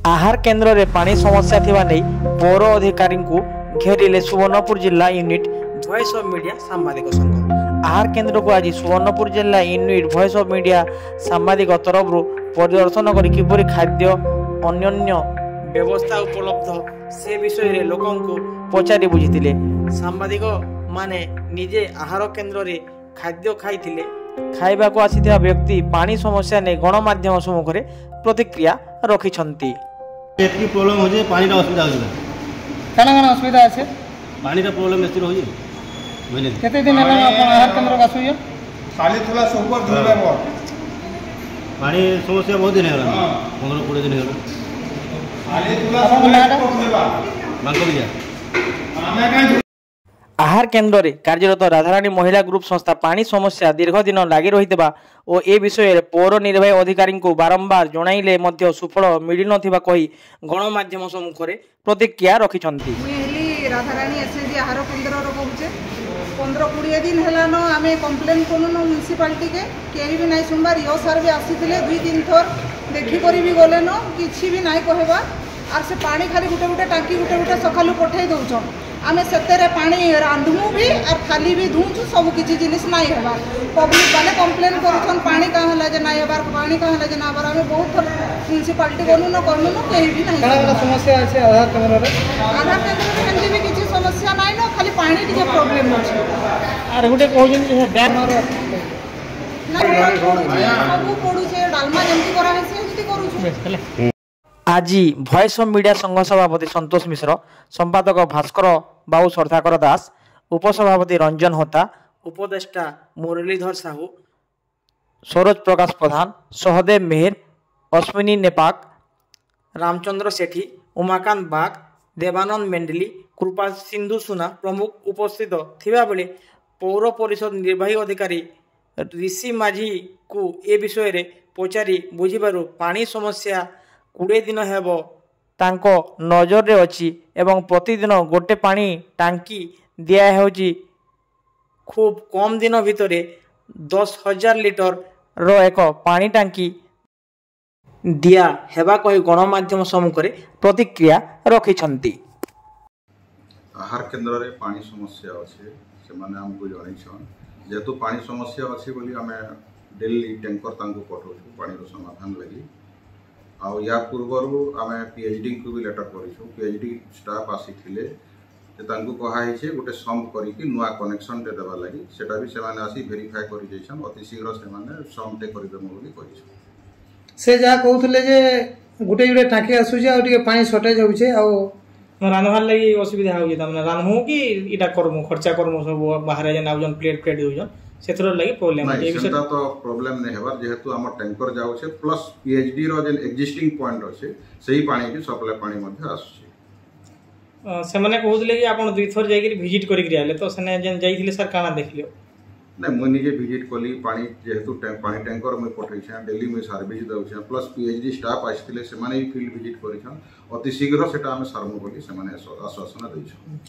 आहार केन्द्र में पानी समस्या थिबा नै पौर अधिकारी को घेरिले सुवर्णपुर जिला यूनिट वॉइस ऑफ मीडिया सांबादिक संघ। आहार केन्द्र को आज सुवर्णपुर जिला यूनिट वॉइस ऑफ मीडिया सांबादिक तरफ परिदर्शन कर किपरि खाद्य अन्य व्यवस्था उपलब्ध से विषय रे लोकों को पचारि बुझितिले। सांबादिक माने निजे आहार केन्द्र रे खाद्य खाइतिले। खाइबा को आसिथिबा व्यक्ति पानी समस्या ने गणमाध्यम सम्मुख में प्रतिक्रिया रखिछंती। एतकी प्रॉब्लम हो जे पानी रा असुविधा हो काना असुविधा আছে पानी रा प्रॉब्लम एतिर हो जे बुझले केते दिन होला आपण आहार केन्द्र का सुइयो खाली थोड़ा सुपर धरले मोर पानी समस्या बहुत दिन होला 15-20 दिन होला खाली थोड़ा सुपर बांको बिया हमें काई आहार केन्द्र रे कार्यरत राधारानी महिला ग्रुप संस्था पानी समस्या दीर्घ दिन लगी रही और ए विषय पौर निर्वाही अधिकारी को बारंबार जणाइले मध्य सुफल मिल नथिबा कही गणमाध्यम सम्मुख में प्रतिक्रिया रखिछंती। राधारानी एसएसजी आहार केन्द्र कहूचे 15-20 दिन हेलानो आमे कंप्लेन करूँ म्यूनिसिपालिटी के कहीं भी नहीं सुनबार। यो सर भी आसी 2-3 थर देखिक भी गले न कि भी नहीं कहवा आर से पानी खाली गुटे गुटे टाँकी गुटे गुटे सकालू पठे दौन आमे से पानी रांधमु भी और खाली भी धुचु सब किसी जिनिस नहीं है। पब्लिक मैंने कंप्लेन कर पानी कहाँ है जे नहीं हबार पानी कहाँ है जे ना हबार आमे बहुत थर म्यूनिसिपालिटी गलु न कहीं भी नहीं समस्या अच्छे आधार केन्द्र में भी किसी समस्या नहीं न खाली पानी टी प्रोब्लेम अच्छे आर गोटे कहूँ सब पड़ुचे डालमा जमी कर आज वॉइस ऑफ मीडिया संघ सभापति संतोष मिश्र, संपादक भास्कर बाबू सरथाकर दास, उपसभापति रंजन होता, उपदेष्टा मुरलीधर साहू, सरोज प्रकाश प्रधान, सहदेव मेहर, अश्विनी नेपाक, रामचंद्र सेठी, उमाकांत बाग, देवानंद मेंडली, कृपा सिंधु सुना प्रमुख उपस्थित थिबा बेले पौर परिषद निर्वाही अधिकारी ऋषि माझी को ए विषय रे पचारि बुझिबारु पानी समस्या 20 दिन हेब तांको नजर रे अछि एवं प्रतिदिन गोटे पानी टांकी दिया हेउची। खूब कम दिन भितरे 10,000 लिटर रो एक पानी टांकी दिया हेबा कही गणमाध्यम सम्मुख में प्रतिक्रिया रखिछंती। आहार केन्द्र रे पानी समस्या अच्छे से माने हमको जणाइछन जेतु पानी समस्या अच्छे बोली आमे डेली टैंकर तांको पठाउछु पानी रो समाधान लगी। आउ या पूर्व आमे पीएचडी को भी लेटर करिछु। पीएचडी स्टाफ आसीथिले जे तांको कहा है गोटे सम करिकि नुआ कनेक्शन दे देबा लगी सेटा भी सेमाने आसी वेरीफाई करि जैछन अति शीघ्र सेमाने सम ते करि देबो बोली कहिछु। से जा कहउथले जे गुटे गुटे टांकी आसुचे आ टिके पानी शॉर्टेज होउचे आ रांधवार लगी असुविधा होउचे तमने रांधमु कि इटा करमु खर्चा करमु सब बाहर जे नाउजन प्लेट दोजन सेथरो लगी प्रॉब्लम है। ए विषय तो प्रॉब्लम नै हेबार जेहेतु हमर टैंकर जाउछे प्लस पीएचडी रो जे एक्जिस्टिंग पॉइंट अछि सही पानी की सप्लाई पानी मध्ये आसुचे। से माने कहउथले कि आपण दुई थर जाई के विजिट करि के आले तो सने जेन जाईथिले सर काना देखलियो नै मु निजे विजिट कली पानी जेहेतु पानी टैंकर में पठैछन डेली में सर्विस दउछन प्लस पीएचडी स्टाफ आइथिले से माने फील्ड विजिट करिछन अति शीघ्र सेटा हम सरमु बोली से माने आश्वासन दैछन।